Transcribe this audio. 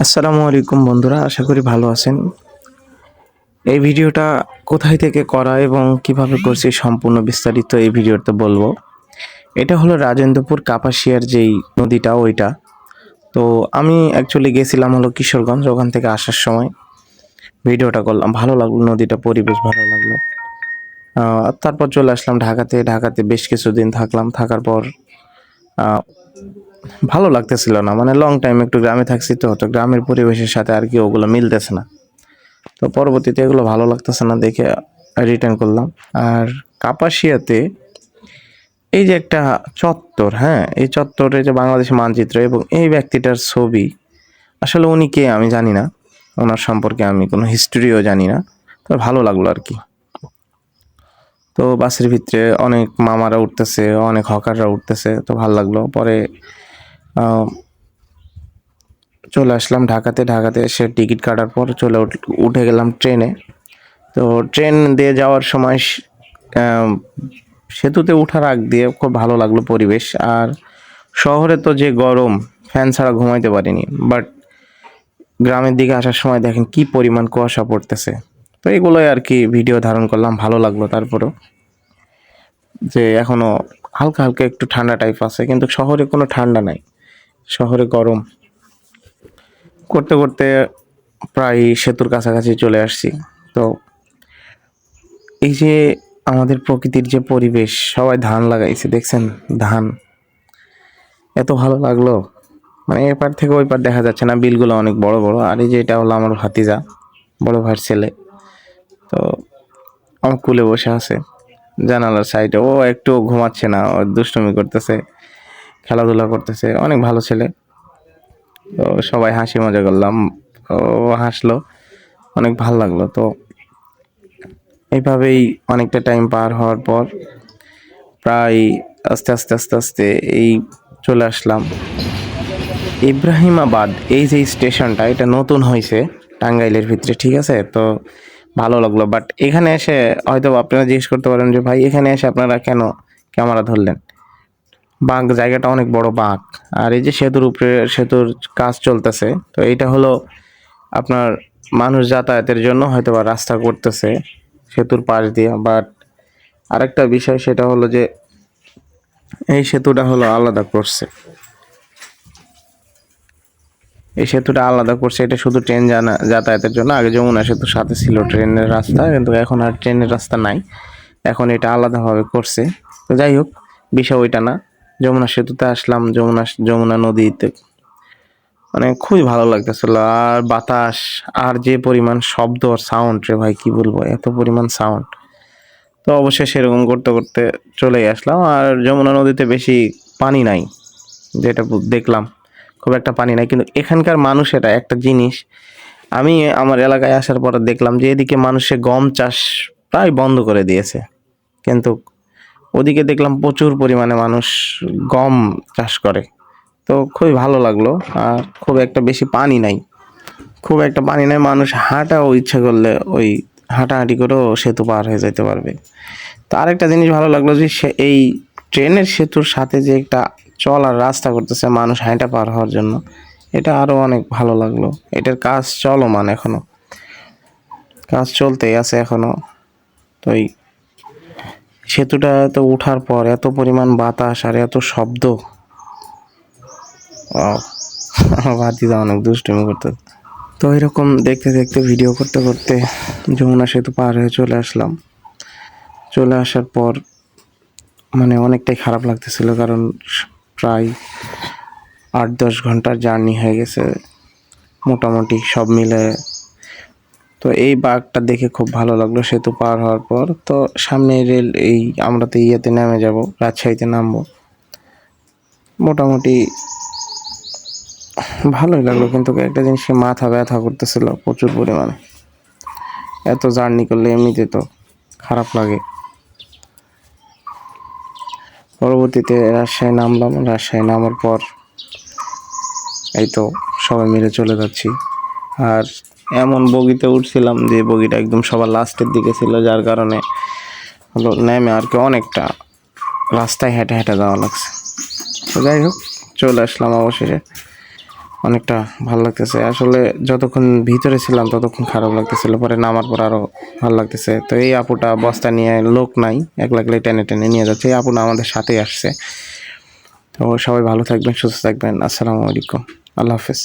আসসালামু আলাইকুম বন্ধুরা, আশা করি ভালো আছেন। এই ভিডিওটা কোথায় থেকে করা এবং কিভাবে করছি সম্পূর্ণ বিস্তারিত এই ভিডিওতে বলবো। এটা হলো রাজেন্দ্রপুর কাপাসিয়ার যেই নদীটা ওইটা। তো আমি অ্যাকচুয়ালি গেছিলাম হলো কিশোরগঞ্জ, ওখান থেকে আসার সময় ভিডিওটা করলাম। ভালো লাগলো, নদীটা পরিবেশ ভালো লাগলো। তারপর চলে আসলাম ঢাকাতে। ঢাকাতে বেশ কিছুদিন থাকলাম। থাকার পর আহ, ভালো লাগতেছিল না, মানে লং টাইম একটু গ্রামে থাকছি, তো গ্রামের পরিবেশের সাথে আর কি ওগুলো মিলতেছে না। তো পরবর্তীতে এগুলো ভালো লাগতেছে না দেখে রিটার্ন করলাম। আর কাপাসিয়াতে এই যে একটা চত্বর, হ্যাঁ, এই চত্বরে যে বাংলাদেশ মানচিত্র এবং এই ব্যক্তিটার ছবি, আসলে উনি কে আমি জানি না, ওনার সম্পর্কে আমি কোনো হিস্ট্রিও জানি না। তো ভালো লাগলো আর কি। তো বাসের ভিতরে অনেক মামারা উঠতেছে, অনেক হকাররা উঠতেছে, তো ভালো লাগলো। পরে আহ, চলে আসলাম ঢাকাতে। ঢাকাতে এসে টিকিট কাটার পর উঠে গেলাম ট্রেনে। তো ট্রেন দিয়ে যাওয়ার সময় আহ, সেতুতে ওঠার আগ দিয়ে খুব ভালো লাগলো পরিবেশ। আর শহরে তো যে গরম, ফ্যান ছাড়া ঘুমাইতে পারিনি। বাট গ্রামের দিকে আসার সময় দেখেন কি পরিমাণ কুয়াশা পড়তেছে। তো এগুলোই আর কি ভিডিও ধারণ করলাম, ভালো লাগলো। তারপরেও যে এখনো হালকা হালকা একটু ঠান্ডা টাইপ আছে, কিন্তু শহরে কোনো ঠান্ডা নাই, শহরে গরম। করতে করতে প্রায় সেতুর কাছাকাছি চলে আসছি। তো এই যে আমাদের প্রকৃতির যে পরিবেশ, সবাই ধান লাগাইছে, দেখছেন ধান, এত ভালো লাগলো। মানে এপার থেকে ওই পার দেখা যাচ্ছে না, বিলগুলো অনেক বড় বড়। আর এই যে এটা হলো আমার ভাতিজা, বড় ভাইয়ের ছেলে। তো আমার কুলে বসে আছে জানালার সাইডে, ও একটু ঘুমাচ্ছে না, ও দুষ্টুমি করতেছে, খেলাধুলা করতেছে, অনেক ভালো ছেলে। তো সবাই হাসি মজা করলাম, ও হাসলো, অনেক ভালো লাগলো। তো এইভাবেই অনেকটা টাইম পার হওয়ার পর প্রায় আস্তে আস্তে আস্তে আস্তে এই চলে আসলাম ইব্রাহিমাবাদ। এই যে স্টেশনটা, এটা নতুন হয়েছে টাঙ্গাইলের ভিতরে, ঠিক আছে। তো ভালো লাগলো। বাট এখানে এসে হয়তো আপনারা জিজ্ঞেস করতে পারেন যে ভাই এখানে এসে আপনারা কেন ক্যামেরা ধরলেন। বাঁক, জায়গাটা অনেক বড় বাঁক। আর এই যে সেতুর উপরে, সেতুর কাজ চলতেছে, তো এইটা হলো আপনার মানুষ যাতায়াতের জন্য হয়তো বা রাস্তা করতেছে সেতুর পাশ দিয়ে। বাট আরেকটা বিষয় সেটা হলো যে এই সেতুটা হলো আলাদা করছে, এই সেতুটা আলাদা করছে, এটা শুধু ট্রেন যাতায়াতের জন্য। আগে যমুনা সেতুর সাথে ছিল ট্রেনের রাস্তা, কিন্তু এখন আর ট্রেনের রাস্তা নাই, এখন এটা আলাদাভাবে করছে। তো যাই হোক, বিষয় ওইটা না। যমুনা সেতুতে আসলাম, যমুনা নদীতে মানে খুবই ভালো লাগতেছিল। আর বাতাস, আর যে পরিমাণ শব্দ আর সাউন্ড রে ভাই, কি বলবো, এত পরিমাণ সাউন্ড। তো অবশ্যই সেরকম করতে করতে চলেই আসলাম। আর যমুনা নদীতে বেশি পানি নাই, যেটা দেখলাম, খুব একটা পানি নাই। কিন্তু এখানকার মানুষেরা একটা জিনিস, আমি আমার এলাকায় আসার পরে দেখলাম যে এদিকে মানুষে গম চাষ প্রায় বন্ধ করে দিয়েছে, কিন্তু ওদিকে দেখলাম প্রচুর পরিমাণে মানুষ গম চাষ করে। তো খুবই ভালো লাগলো। আর খুব একটা বেশি পানি নাই, খুব একটা পানি নাই, মানুষ হাঁটাও ইচ্ছা করলে ওই হাঁটাহাঁটি করেও সেতু পার হয়ে যেতে পারবে। তো আরেকটা জিনিস ভালো লাগলো যে এই ট্রেনের সেতুর সাথে যে একটা চলার রাস্তা করতেছে মানুষ হাঁটা পার হওয়ার জন্য, এটা আরো অনেক ভালো লাগলো। এটার কাজ চলমান এখনো, কাজ চলতেই আছে এখনো। তো এই সেতুটা তো উঠার পর এত পরিমাণ বাতাস আর এত শব্দ, ভাতিজা অনেক দুষ্টুমি করতে। তো এরকম দেখতে দেখতে ভিডিও করতে করতে যমুনা সেতু পার হয়ে চলে আসলাম। চলে আসার পর মানে অনেকটাই খারাপ লাগতেছিল, কারণ প্রায় 8-10 ঘন্টার জার্নি হয়ে গেছে মোটামুটি সব মিলে। তো এই বাঘটা দেখে খুব ভালো লাগলো সেতু পার হওয়ার পর। তো সামনে রেল, এই আমরা তো ইয়েতে নেমে যাব, রাজশাহীতে নামবো। মোটামুটি ভালোই লাগলো, কিন্তু একটা জিনিসে মাথা ব্যথা করতেছিল প্রচুর পরিমাণে। এত জার্নি করলে এমনিতে তো খারাপ লাগে। পরবর্তীতে রাজশাহী নামলাম। রাজশাহী নামার পর এই তো সবাই মিলে চলে যাচ্ছি। আর এমন বগিতে উঠছিলাম যে বগিটা একদম সবার লাস্টের দিকে ছিল, যার কারণে হলো নেমে আর কি অনেকটা রাস্তায় হেঁটে হেঁটে যাওয়া লাগছে। তো যাই হোক, চলে আসলাম অবশেষে। অনেকটা ভালো লাগতেছে আসলে। যতক্ষণ ভিতরে ছিলাম ততক্ষণ খারাপ লাগতেছিল, পরে নামার পর আরো ভালো লাগতেছে। তো এই আপুটা বস্তা নিয়ে, লোক নাই, একলা একলাই টেনে টেনে নিয়ে যাচ্ছে। এই আপুটা আমাদের সাথেই আসছে। তো সবাই ভালো থাকবেন, সুস্থ থাকবেন। আসসালামু আলাইকুম, আল্লাহ হাফেজ।